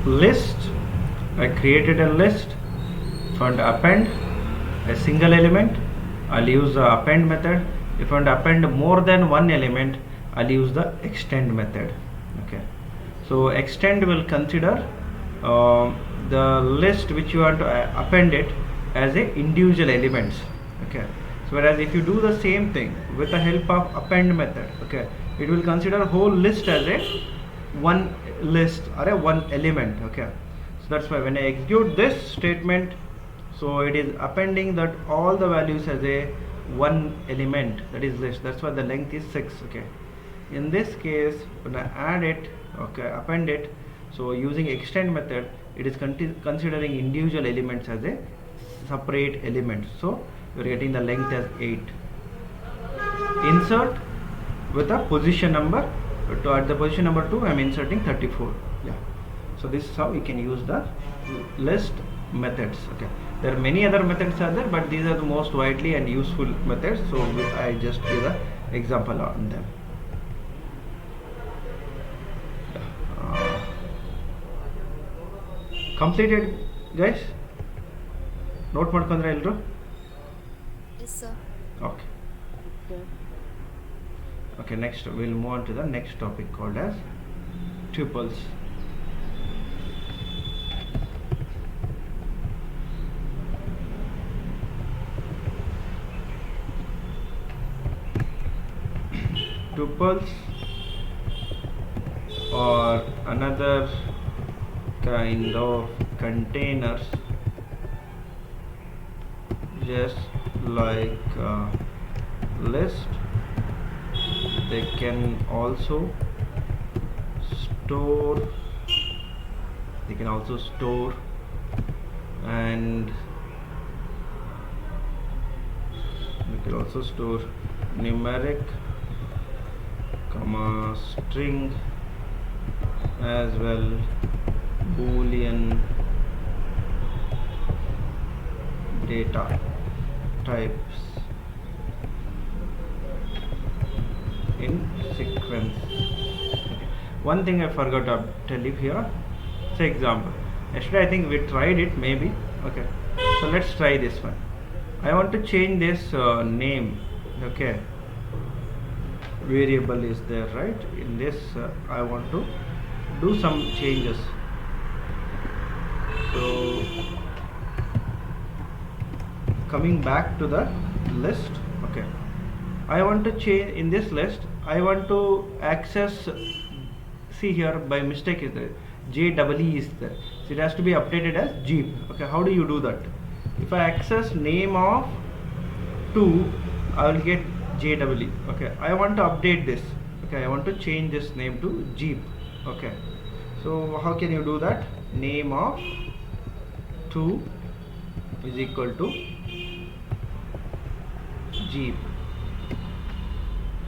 list, I created a list. If I want to append a single element, I'll use the append method. If I want to append more than one element, I'll use the extend method. Okay, so extend will consider the list which you want to append it as a individual elements. Okay, so whereas if you do the same thing with the help of append method, okay, it will consider whole list as a one list or a one element. Okay, so that's why when I execute this statement, so it is appending that all the values as a one element, that is list. That's why the length is 6. Okay, in this case when I add it, okay, append it, so using extend method, it is considering individual elements as a separate element, so you're getting the length as 8. Insert with a position number, to at the position number 2 I'm inserting 34. Yeah, so this is how we can use the list methods. Okay, there are many other methods are there, but these are the most widely and useful methods, so I just give an example on them. Completed guys? Note ಮಾಡ್ಕೊಂಡ್ರಾ ಎಲ್ಲರೂ? Yes sir. Okay. Okay, next we'll move on to the next topic called as tuples. Tuples or another kind of containers, just like list. They can also store, and we can also store numeric, string, as well boolean data types in sequence. One thing I forgot to tell you here, say example, yesterday I think we tried it maybe. Okay, so let's try this one. I want to change this name. Okay, variable is there, right? In this I want to do some changes. So coming back to the list, okay, I want to change in this list. I want to access, see here by mistake is there, JEE is there, so it has to be updated as Jeep. Okay, how do you do that? If I access name of 2, I will get JEE. Okay, I want to update this. Okay, I want to change this name to Jeep. Okay, so how can you do that? Name of 2 is equal to Jeep,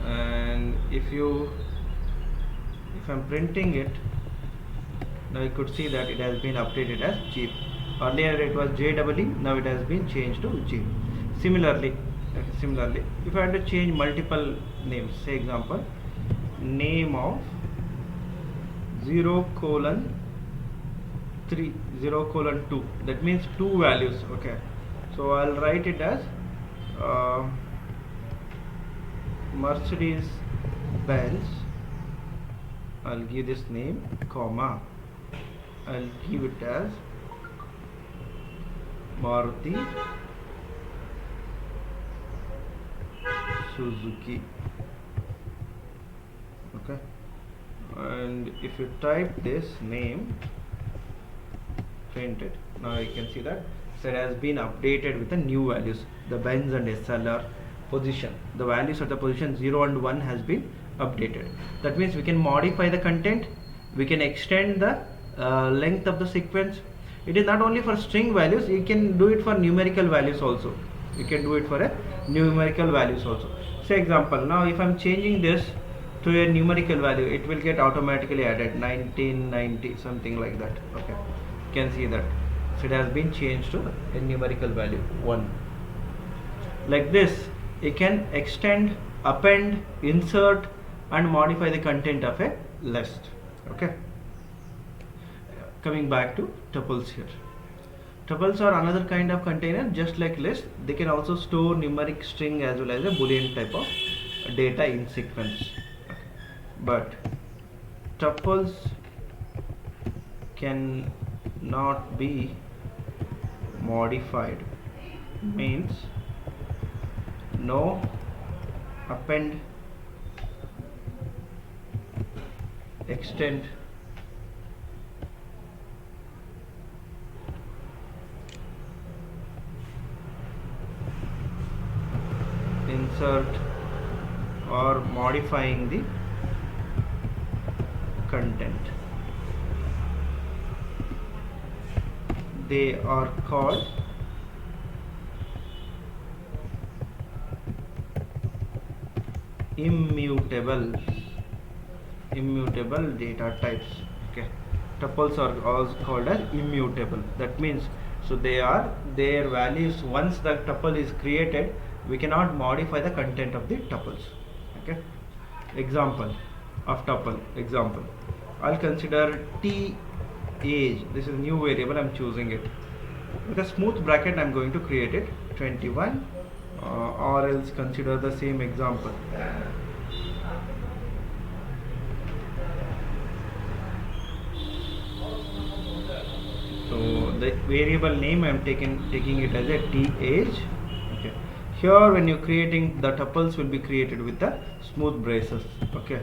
and if I'm printing it, now you could see that it has been updated as Jeep. Earlier it was JEE, now it has been changed to Jeep. Similarly, if I want to change multiple names, say example, name of 0:3:0:2, that means 2 values. Okay, so I'll write it as Mercedes Benz. I'll give this name, comma, I'll give it as Maruti Suzuki. Okay, and if you type this name, print it, now you can see that so it has been updated with the new values, the Benz and SLR position, the values of the position 0 and 1 has been updated. That means we can modify the content, we can extend the length of the sequence. It is not only for string values, you can do it for numerical values also. Say example, now if I'm changing this to a numerical value, it will get automatically added 1990, something like that. Okay, you can see that, so it has been changed to a numerical value 1. Like this, you can extend, append, insert and modify the content of a list. Okay, Coming back to tuples here. Tuples are another kind of container, just like list. They can also store numeric string as well as a boolean type of data in sequence. Okay. But tuples can not be modified, means no append, extend, insert or modifying the content. They are called immutable data types. Okay, tuples are also called as immutable. That means, so they are their values, once the tuple is created, we cannot modify the content of the tuples. Okay, example of tuple. Example, I'll consider t age. This is a new variable, I'm choosing it with a smooth bracket. I'm going to create it 21, or else consider the same example. So the variable name I'm taking it as a t age. Okay, here when you're creating, the tuples will be created with the smooth braces. Okay,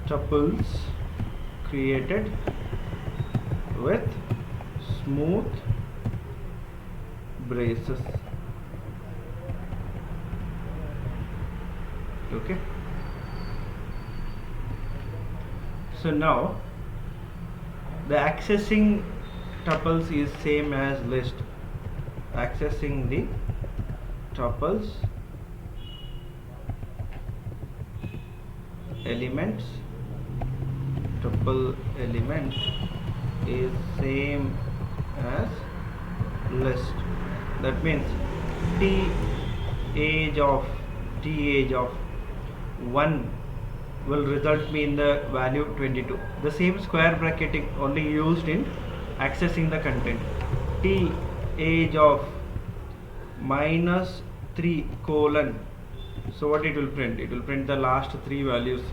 tuples created with smooth braces. Okay, so now the accessing tuples is same as list. Accessing the tuples elements, tuple element is same as list. That means t age of 1 will result me in the value 22. The same square bracketing only used in accessing the content. T age of -3 colon. So what it will print? It will print the last three values.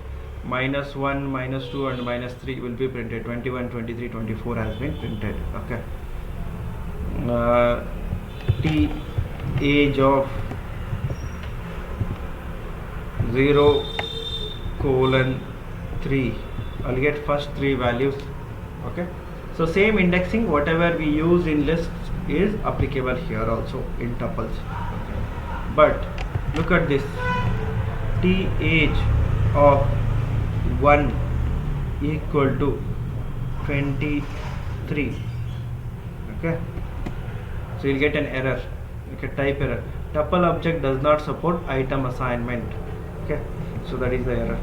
-1, -2 and -3 will be printed. 21, 23, 24 has been printed. Okay. T age of 0 colon 3, I'll get first three values. Okay, so same indexing whatever we use in lists is applicable here also in tuples. Okay. But look at this, t age of 1 equal to 23. Okay, so you'll get an error. Okay, type error. Tuple object does not support item assignment. Okay, so that is the error.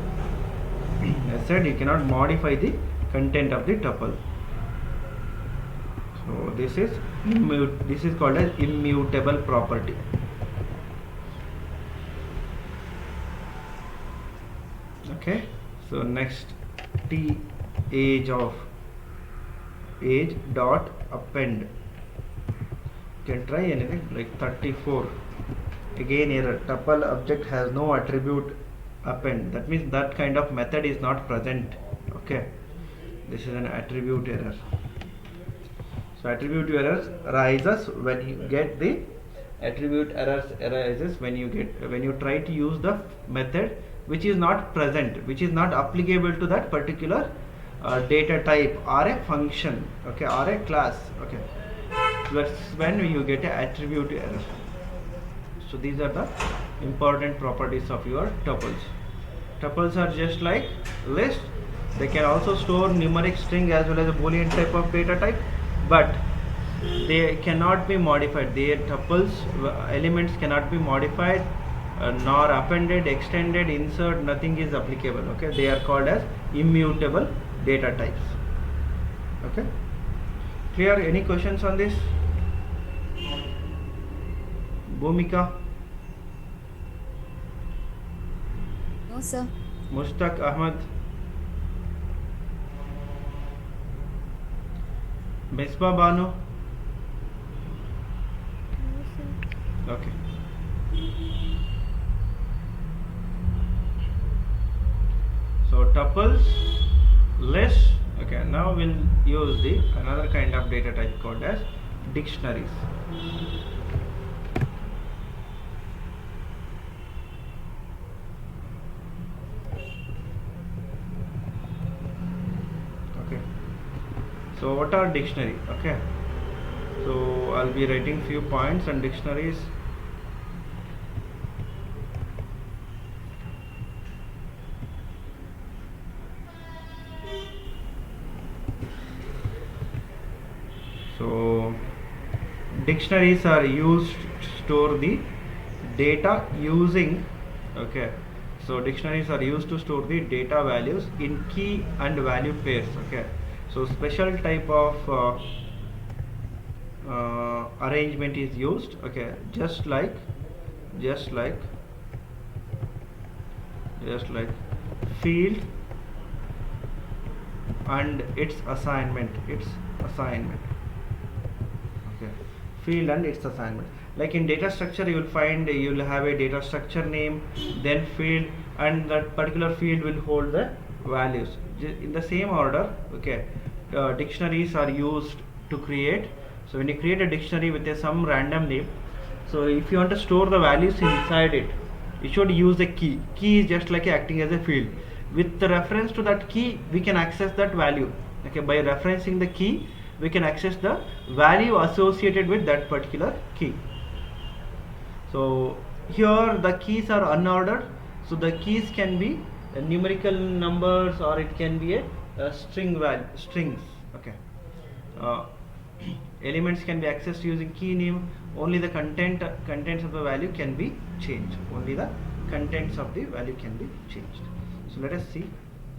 As said, you cannot modify the content of the tuple. So this is called as immutable property. Okay, so next, t age of age dot append. You can try anything like 34. Again error, tuple object has no attribute append. That means that kind of method is not present. Okay, this is an attribute error. So attribute errors arises when you get the attribute errors arises when you try to use the method which is not present, which is not applicable to that particular data type or a function. Okay, or a class. Okay, that's when you get an attribute error. So these are the important properties of your tuples. Tuples are just like list. They can also store numeric string as well as a boolean type of data type, but they cannot be modified. Their tuples elements cannot be modified, nor appended, extended, insert, nothing is applicable. Okay, they are called as immutable data types. Okay, clear? Any questions on this? Bhumika? No, sir. Mushtaq Ahmad? Misbah Banu. No, sir. Okay. So tuples, list. Okay, now we'll use the another kind of data type called as dictionaries. Okay. So what are dictionary? Okay. So I'll be writing few points on dictionaries. So dictionaries are used to store the data using, okay, so dictionaries are used to store the data values in key and value pairs. Okay, so special type of arrangement is used. Okay, just like just like field and its assignment. Okay, field and its assignment. Like in data structure, you will find you'll have a data structure name, then field, and that particular field will hold the values in the same order. Okay, dictionaries are used to create. So when you create a dictionary with some random name, so if you want to store the values inside it, you should use a key. Key is just like acting as a field. With the reference to that key, we can access that value. Okay, by referencing the key, we can access the value associated with that particular key. So here the keys are unordered. So the keys can be numerical numbers, or it can be a strings. Okay. Uh, Elements can be accessed using key name. Only the contents of the value can be changed. Only the contents of the value can be changed. So let us see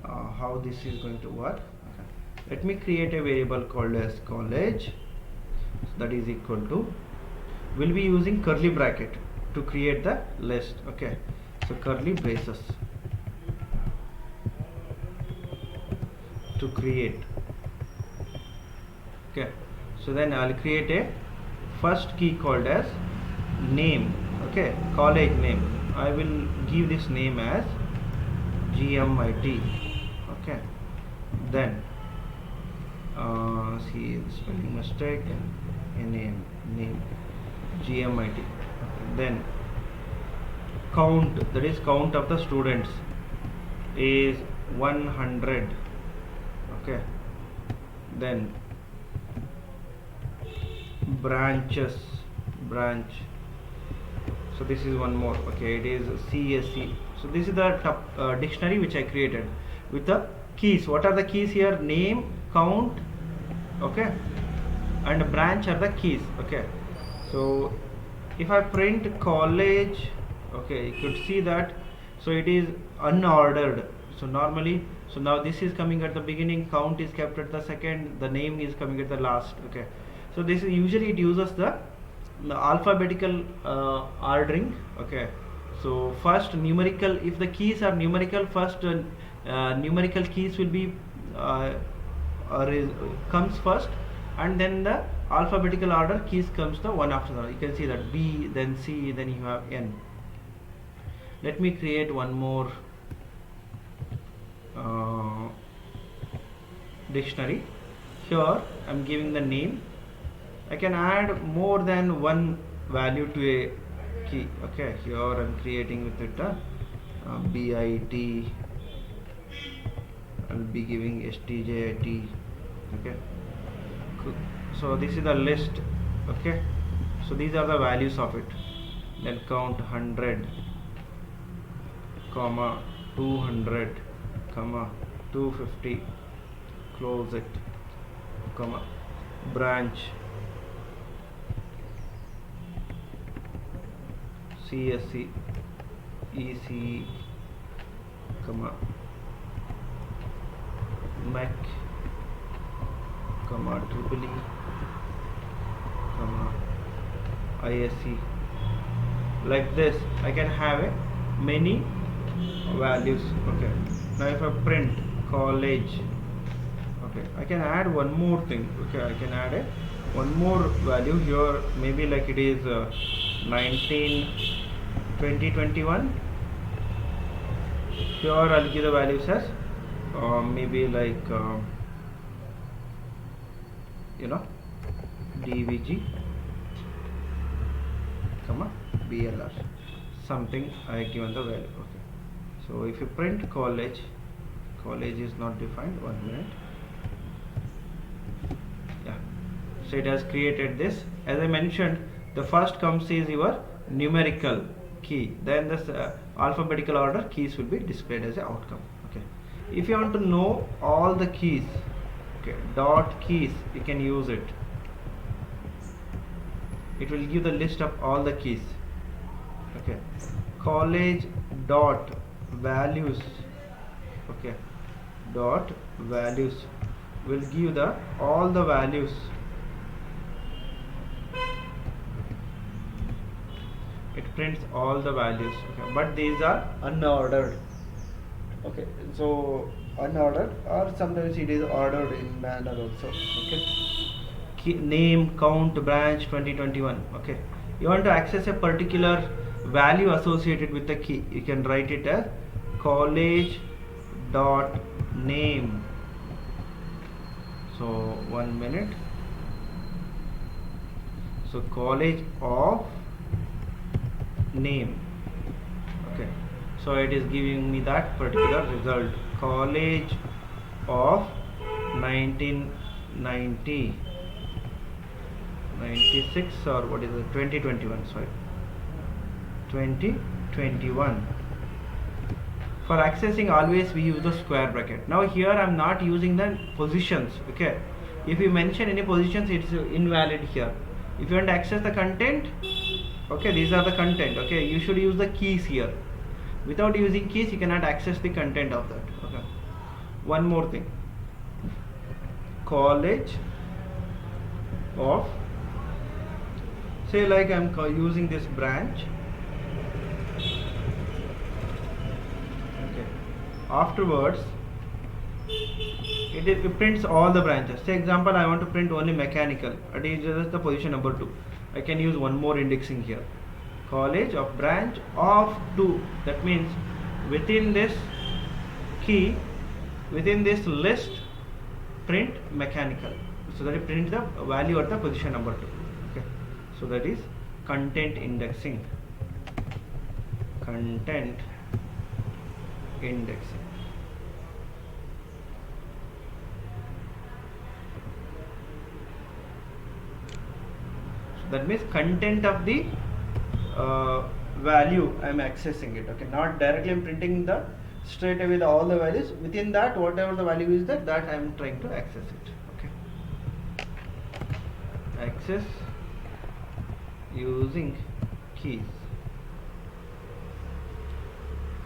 how this is going to work. Okay. Let me create a variable called as college. So that is equal to, we'll be using curly bracket to create the list. Okay, so curly braces to create. Okay, so then I'll create a first key called as name. Okay, college name. I will give this name as GMIT. Okay, then see spelling mistake, a name GMIT. Then count, that is count of the students, is 100. Okay, then branch. So this is one more. Okay, it is CSC. So this is the dictionary which I created with the keys. What are the keys here? Name, count, okay, and branch are the keys. Okay, so if I print college, okay, you could see that, so it is unordered. So normally, so now this is coming at the beginning, count is kept at the second, the name is coming at the last. Okay, so this is usually, it uses the alphabetical ordering. Okay, so first numerical, if the keys are numerical, first numerical keys will be comes first, and then the alphabetical order keys comes the one after the other. You can see that B, then C, then you have N. Let me create one more dictionary. Here I'm giving the name. I can add more than one value to a key. Okay, here I'm creating with it BIT. I'll be giving STJIT. Okay, so this is the list. Okay, so these are the values of it. Then count 100, comma 200, comma 250, close it, comma branch CSC EC, comma Mac, comma triple E, comma ISC. Like this, I can have a many values. Okay, now if I print college, Okay, I can add one more thing. Okay, I can add one more value here, maybe like it is 19 20 21. Here I'll give the values as maybe like you know, DVG comma BLR, something I given the value. Okay, so if you print college is not defined. 1 minute. Yeah, so it has created this. As I mentioned, the first comes is your numerical key, then this alphabetical order keys will be displayed as an outcome. Okay, if you want to know all the keys, okay, dot keys, you can use it. It will give the list of all the keys. Okay, college dot values, okay, dot values will give the all the values. It prints all the values. Okay, but these are unordered. Okay, so unordered, or sometimes it is ordered in manner also. Okay, key, name, count, branch 2021. Okay, you want to access a particular value associated with the key, you can write it as college dot name. So 1 minute. So college of name. Okay, so it is giving me that particular result, college of 1990 96, or what is it, 2021, sorry, 2021. For accessing, always we use the square bracket. Now here I am not using the positions. Okay, if you mention any positions, it's invalid here. If you want to access the content, okay, these are the content. Okay, you should use the keys here. Without using keys, you cannot access the content of that. Okay, one more thing, college of, say like I am using this branch. Okay, afterwards it prints all the branches. Say example, I want to print only mechanical, it is just the position number 2. I can use one more indexing here, college of branch of 2. That means within this key, within this list, print mechanical, so that it prints the value at the position number 2. Okay, so that is content indexing. Content indexing. That means content of the value I am accessing it. Okay, not directly I am printing the straight away the all the values. Within that, whatever the value is that I am trying to access it. Okay, access using keys.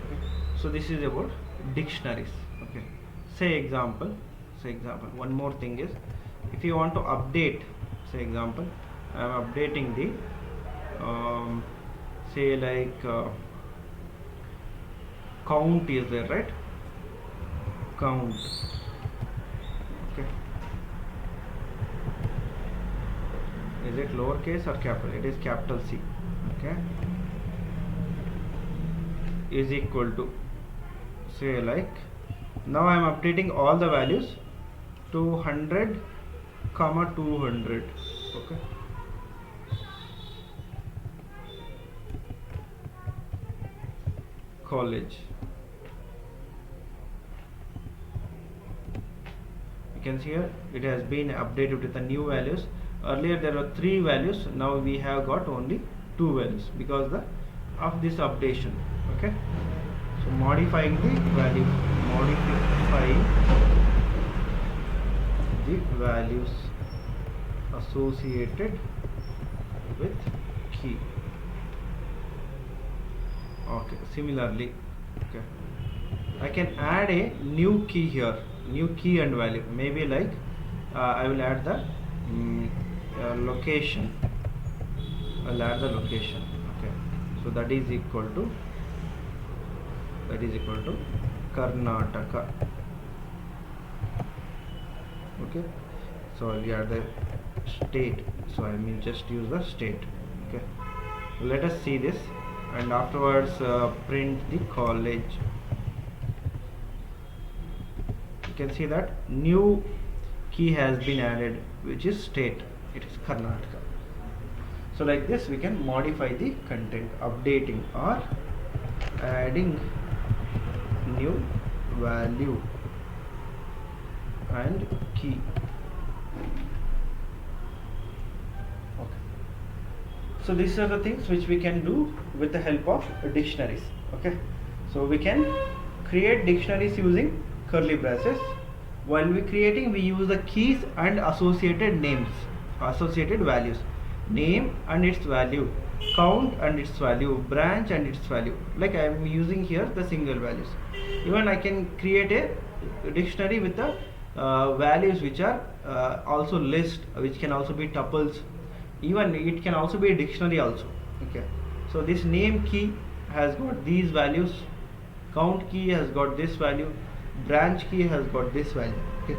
Okay, so this is about dictionaries. Okay, say example, one more thing is, if you want to update, say example, I am updating the say like count is there, right? Count. Okay, is it lowercase or capital? It is capital C. Okay, is equal to, say like, now I am updating all the values 200 comma 200. Okay, college, you can see here it has been updated with the new values. Earlier there were 3 values, now we have got only 2 values because of this updation. Okay, so modifying the value, modifying the values associated with key. Okay, similarly, okay, I can add a new key here, new key and value, maybe like I will add the location. I'll add the location. Okay, so that is equal to Karnataka. Okay, so we are the state, so I mean just use the state. Okay, let us see this, and afterwards print the college. You can see that new key has been added, which is state. It is Karnataka. So like this we can modify the content, updating or adding new value and key. Okay, so these are the things which we can do with the help of dictionaries. Okay, so we can create dictionaries using curly braces. While we creating, we use the keys and associated names, associated values, name and its value, count and its value, branch and its value. Like I am using here the single values. Even I can create a dictionary with the values which are also list, which can also be tuples. Even it can also be a dictionary also. Okay, so this name key has got these values, count key has got this value, branch key has got this value. Okay,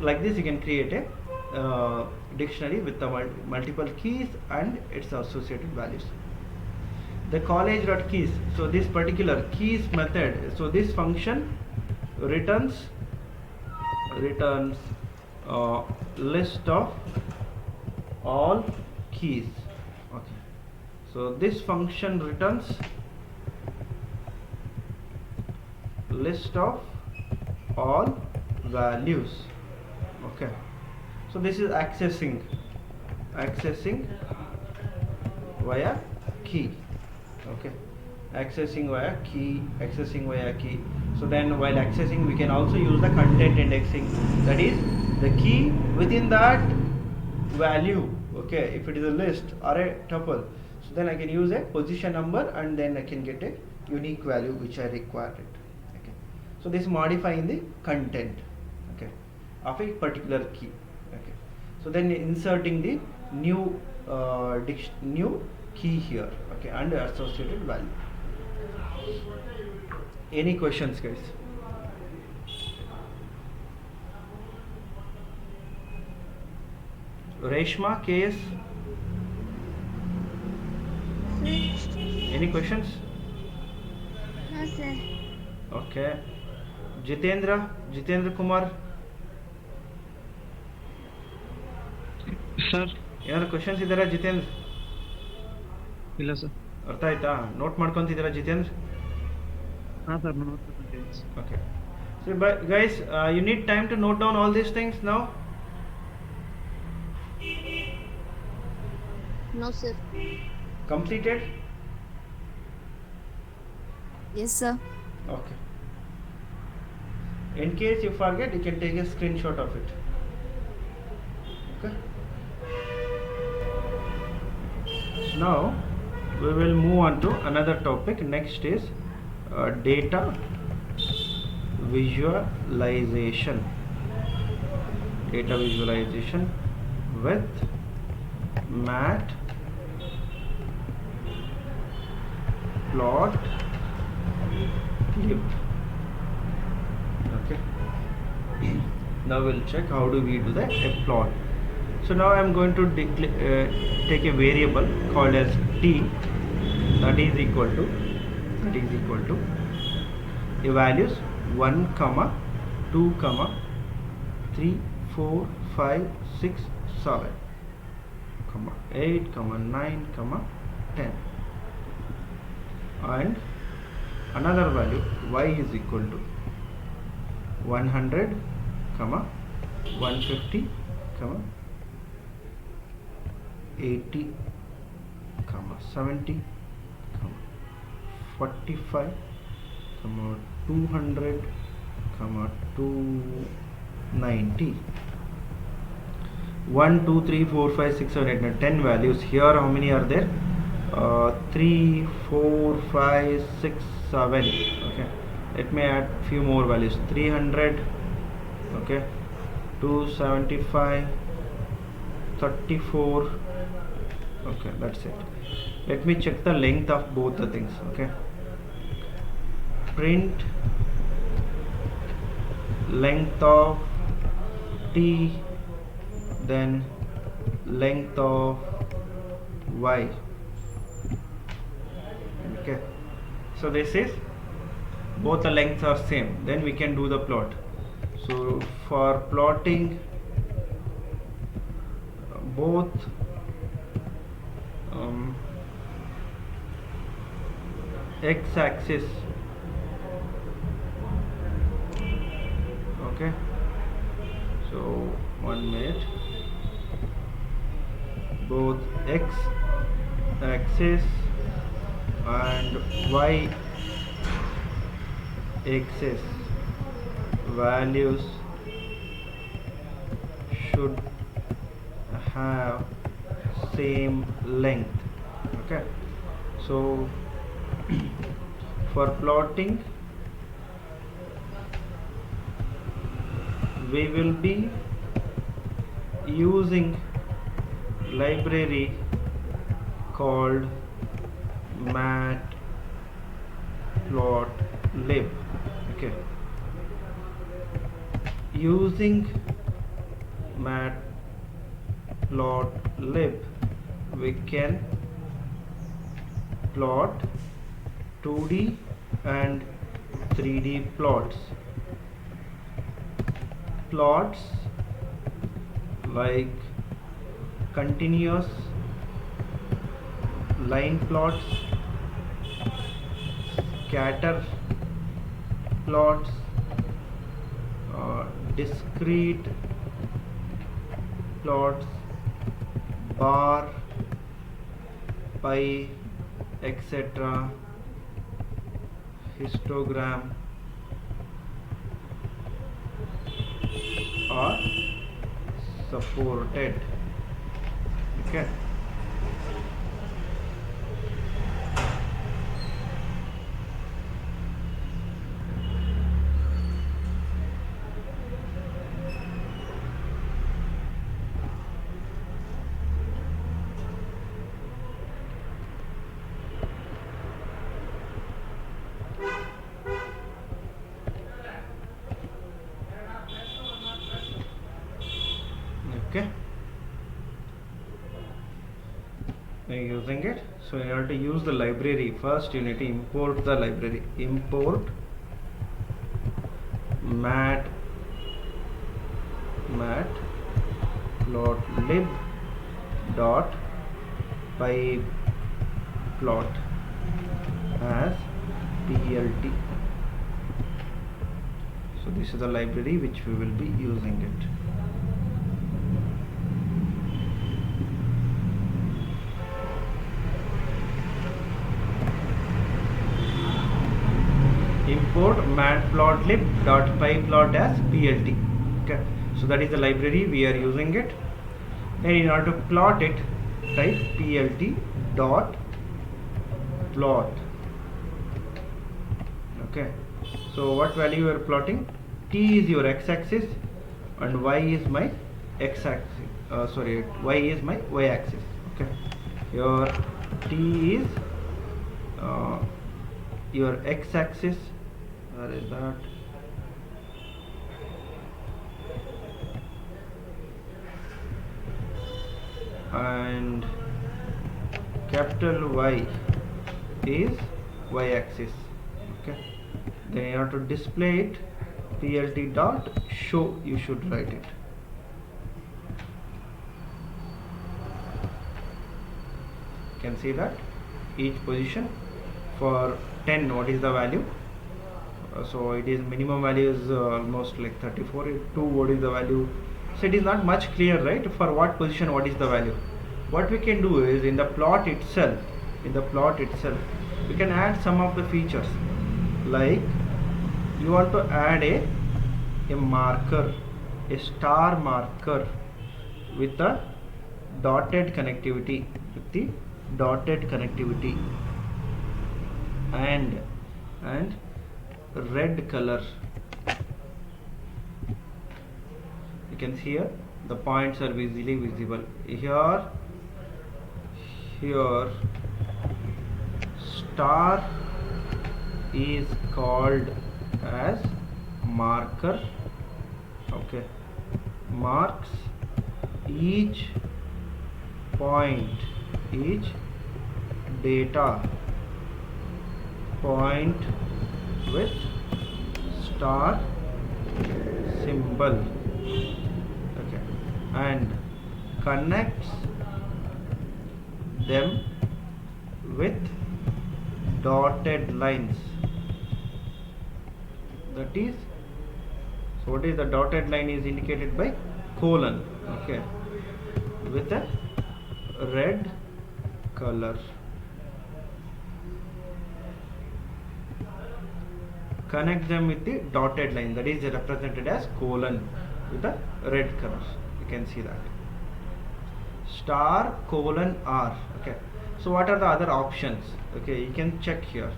like this you can create a dictionary with the multiple keys and its associated values. The college dot keys, so this particular keys method, so this function returns list of all keys. Okay, so this function returns list of all values. Okay, so this is accessing via key. Okay, accessing via key. So then while accessing we can also use the content indexing, that is the key within that value. Okay, if it is a list or a tuple, so then I can use a position number and then I can get a unique value which I required it. Okay, so this modifying the content, okay, of a particular key. Okay, so then inserting the new new key here. Okay, and associated value. Any questions, guys? Reshma, KS, any questions? No, sir. Okay, Jitendra Kumar, sir ಏನಾದ್ರು questions ಇದ್ದಾರಾ ಜಿತೇಂದ್ರ? ಇಲ್ಲ sir. ಅರ್ಥ ಆಯ್ತಾ? Note ಮಾಡ್ಕೊಂತಿದ್ದೀರಾ Jitendra? ಹಾಂ sir, ನೋಡ್ತೀನಿ. Okay, so guys, you need time to note down all these things now. No, sir. Completed? Yes, sir. Okay, in case you forget you can take a screenshot of it. Okay, now we will move on to another topic. Next is data visualization with mat plot clip. Okay, now we'll check how do we do that a plot. So now I am going to take a variable called as t, that is equal to a values 1 comma 2 comma 3 4 5 6 7 comma 8 comma 9 comma 10, and another value y is equal to 100 comma 150 comma 80 comma 70 comma 45 comma 200 comma 290. 1 2 3 4 5 6 7 8 9 10 values. Here how many are there? 3 4 5 6 7. Okay, let me add few more values. 300, okay, 275, 34. Okay, that's it. Let me check the length of both the things. Okay, print length of t, then length of y. Okay, so this is both the lengths are same, then we can do the plot. So for plotting both x-axis, okay, so 1 minute, both x-axis and y-axis values should have same length. Okay, so for plotting we will be using library called matplotlib. Okay, using matplotlib we can plot 2D and 3D plots like continuous line plots, scatter plots, discrete plots, bar, pie, etc., histogram are supported. Okay, okay, we are using it. So in order to use the library, first you need to import the library. Import matplotlib dot pyplot as plt. So this is the library which we will be using it. Import matplotlib.pyplot as plt. Okay, so that is the library we are using it, and in order to plot it, type plt dot plot. Okay, so what value you are plotting? T is your x-axis and y is my x-axis. Y is my y-axis. Okay, your T is your x-axis. Where is that? And capital Y is y-axis. Okay, then in order to display it, plt dot show, you should write it. You can see that each position for 10 what is the value. So it is minimum value is almost like 34. 2 what is the value? So it is not much clear, right? For what position what is the value? What we can do is in the plot itself, we can add some of the features, like you want to add a marker, a star marker with the dotted connectivity, and red color. You can see here the points are visually visible. Here star is called as marker. Okay, marks each point, each data point with star symbol, okay, and connects them with dotted lines. That is, so what is the dotted line is indicated by colon, okay, with a red color. Connect them with the dotted line, that is represented as colon with a red color. You can see that. Star colon R. Okay. So what are the other options? Okay, you can check here.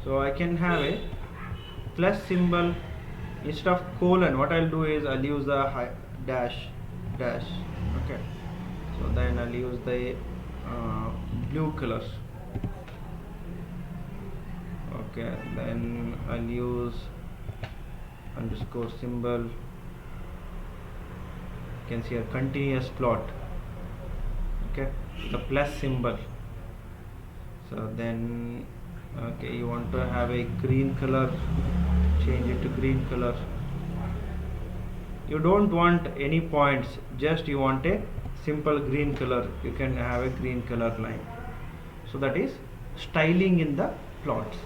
So I can have a plus symbol instead of colon. What I'll do is I'll use the dash. Okay. So then I'll use the blue color. Okay, then I'll use underscore symbol. You can see a continuous plot, okay, the plus symbol. So then, okay, you want to have a green color, change it to green color. You don't want any points, just you want a simple green color. You can have a green color line. So that is styling in the plots.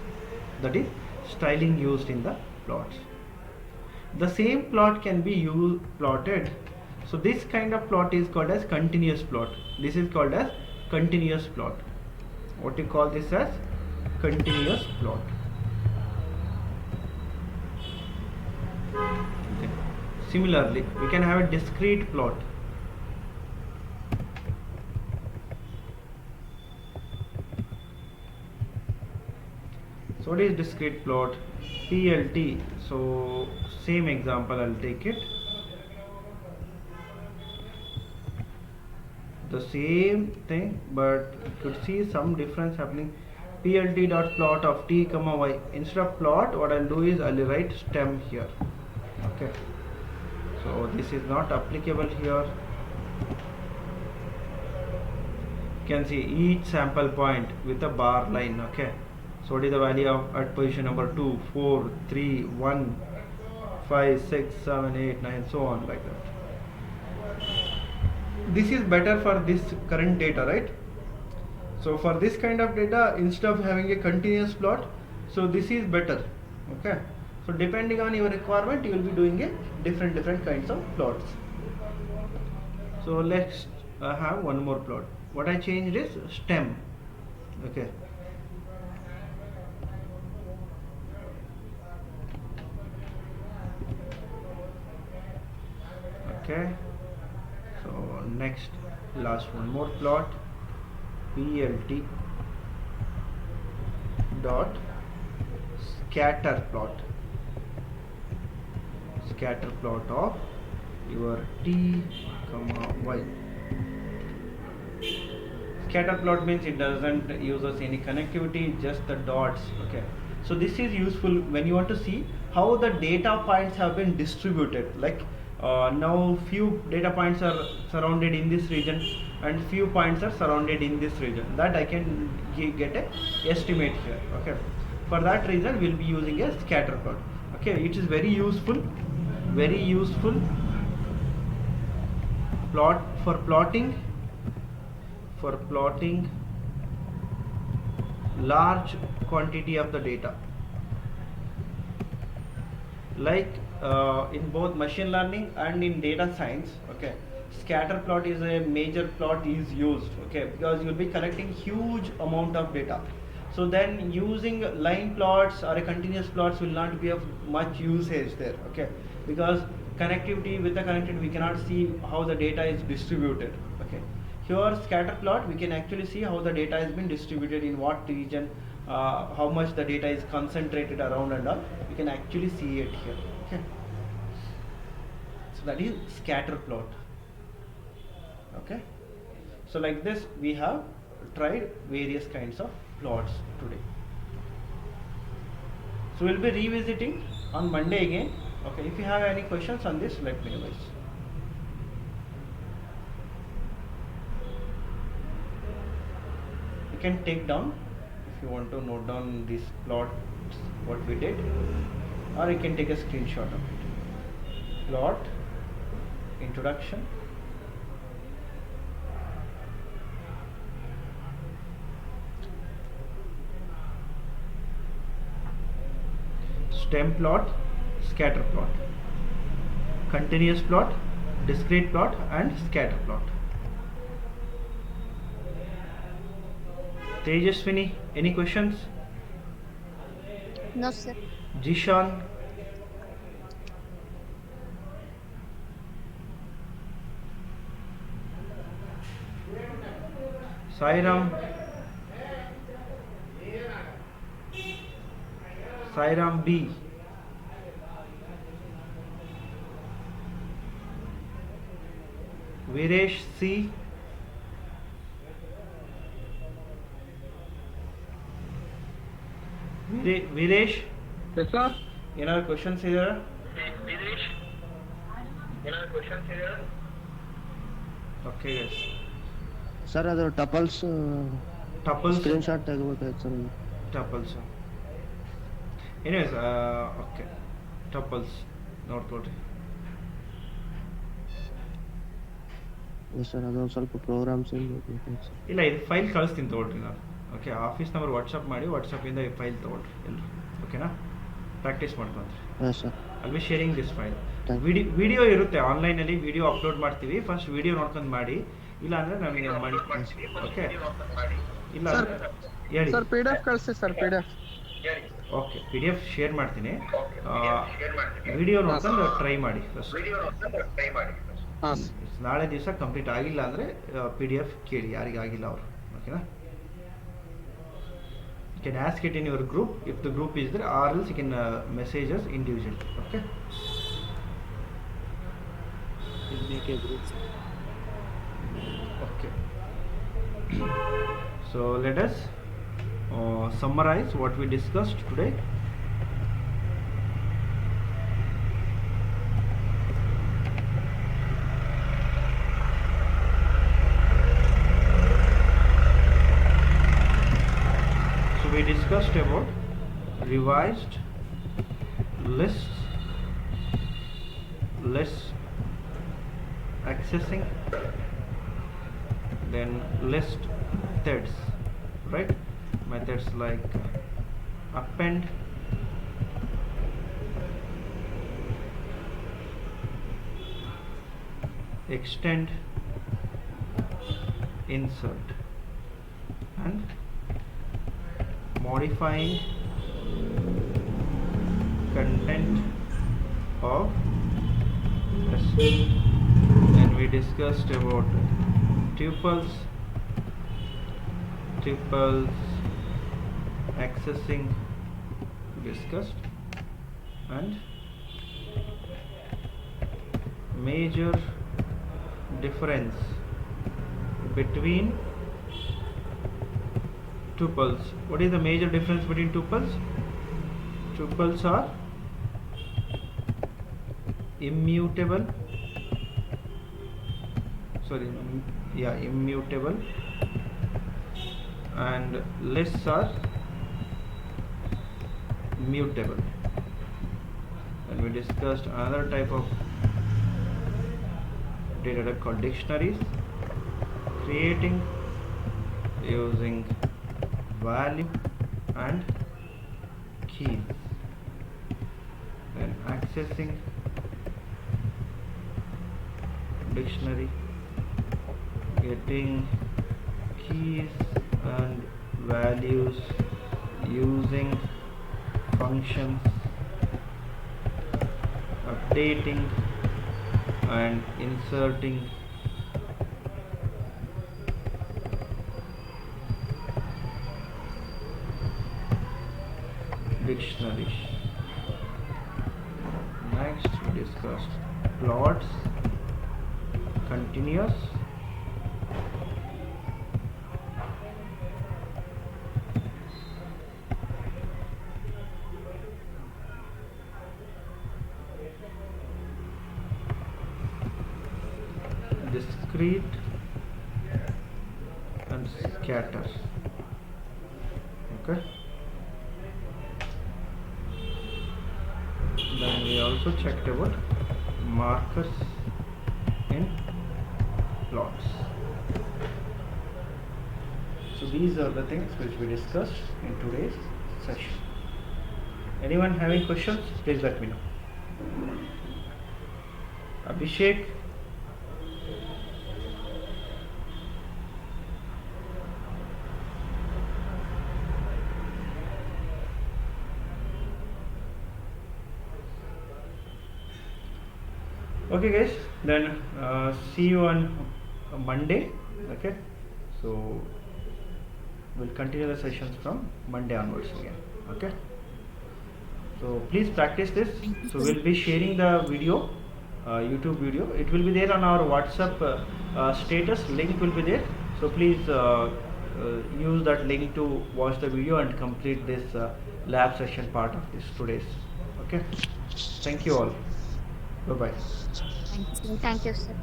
That is styling used in the plots. The same plot can be plotted. So this kind of plot is called as continuous plot. This is called as continuous plot. What you call this as? Continuous plot. Okay. Similarly, we can have a discrete plot. So what is discrete plot? PLT. So same example, I'll take it. The same thing, but you could see some difference happening. PLT dot plot of t comma y. Instead of plot, what I'll do is I'll write stem here. Okay. So this is not applicable here. You can see each sample point with a bar line. Okay. So what is the value of at position number 2, 4, 3, 1, 5, 6, 7, 8, 9, so on, like that. This is better for this current data, right? So for this kind of data, instead of having a continuous plot, so this is better. Okay. So depending on your requirement, you will be doing a different kinds of plots. So let's have one more plot. What I changed is stem. Okay. Okay. So next, last one more plot. PLT dot scatter plot. Scatter plot of your t comma y. Scatter plot means it doesn't use us any connectivity, just the dots. Okay. So this is useful when you want to see how the data points have been distributed. Like now few data points are surrounded in this region and few points are surrounded in this region. That I can get a estimate here. Okay. For that reason, we'll be using a scatter plot. Okay. It is very useful plot for plotting large quantity of the data, like in both machine learning and in data science. Okay, scatter plot is a major plot is used. Okay, because you'll be collecting huge amount of data. So then using line plots or a continuous plots will not be of much usage there. Okay, because connectivity, with the connectivity we cannot see how the data is distributed. Okay, here scatter plot we can actually see how the data has been distributed in what region, how much the data is concentrated around and all. We can actually see it here. Okay, so that is scatter plot. Okay, so like this we have tried various kinds of plots today. So we'll be revisiting on Monday again Okay, if you have any questions on this, let me know, guys. You can take down if you want to note down these plots, what we did, or you can take a screenshot of it. Plot, introduction, stem plot, scatter plot, continuous plot, discrete plot, and scatter plot. Tejaswini, any questions? No, sir. Jishan, Sairam, Sairam B, Viresh C, Viresh, Yes, sir. any other questions here? Okay, guys. Sir ಅದು tuples Tuples, screenshot ತೆಗಿಬೇಕಾಯ್ತು sir ಅದು. tuples. Anyways, okay. Tuples, ನೋಡ್ಕೊಳ್ರಿ. Yes sir ಅದೊಂದು ಸ್ವಲ್ಪ programmes ಬೇಕಾಯ್ತು sir. ಇಲ್ಲ, ಇದು file ಕಳಿಸ್ತೀನಿ ತೊಗೊಳ್ರಿ ನಾನು. ಓಕೆ, ಆಫೀಸ್ ನಂಬರ್ ವಾಟ್ಸಪ್ ಮಾಡಿ, ವಾಟ್ಸಪ್ಪಿಂದ ಈ ಫೈಲ್ ತೊಗೊಳ್ರಿ ಎಲ್ಲರೂ. ಓಕೆನಾ? ಪ್ರಾಕ್ಟೀಸ್ ಮಾಡ್ಕೊಂಡ್ರಿ. Yes sir. I be sharing this file. Thank video ಇರುತ್ತೆ ಆನ್ಲೈನಲ್ಲಿ, ವಿಡಿಯೋ ಅಪ್ಲೋಡ್ ಮಾಡ್ತೀವಿ. ಫಸ್ಟ್ ವಿಡಿಯೋ ನೋಡ್ಕೊಂಡು ಮಾಡಿ, ಇಲ್ಲ ಅಂದರೆ ನನಗೆ ಮಾಡಿ. ಓಕೆ, ಇಲ್ಲ ಹೇಳಿ ಸರ್ ಪಿ ಡಿ ಎಫ್ ಕಳಿಸಿ sir P D F. Okay, P D F share ಮಾಡ್ತೀನಿ. ವಿಡಿಯೋ ನೋಡ್ಕೊಂಡು ಟ್ರೈ ಮಾಡಿ ಫಸ್ಟ್. ಹಾಂ ನಾಳೆ ದಿವಸ ಕಂಪ್ಲೀಟ್ ಆಗಿಲ್ಲ ಅಂದರೆ ಪಿ ಡಿ ಎಫ್ ಕೇಳಿ, ಯಾರಿಗೆ ಆಗಿಲ್ಲ ಅವರು. ಓಕೆನಾ? You can ask it in your group if the group is there, or else you can message us individually. Okay? Okay. So let us summarize what we discussed today. We discussed about revised lists, accessing, then list methods, right? Methods like append, extend, insert, and modifying content of list. Then we discussed about tuples, accessing discussed, and major difference between tuples. What is the major difference between tuples? Tuples are immutable. Immutable, and lists are mutable. And we discussed another type of data type called dictionaries, creating using value and keys, then accessing dictionary, getting keys and values using functions, updating and inserting dictionaries. Next we discussed plots, continuous, discrete and scatter. Okay, then we also checked about markers in plots. So these are the things which we discussed in today's session. Anyone having questions, please let me know. Abhishek. Okay guys, then see you on Monday. Okay, so we'll continue the sessions from Monday onwards again. Okay, so please practice this. So we'll be sharing the video, YouTube video. It will be there on our WhatsApp status. Link will be there. So please use that link to watch the video and complete this lab session part of this today's. Okay, thank you all. Bye bye. Thank you, sir.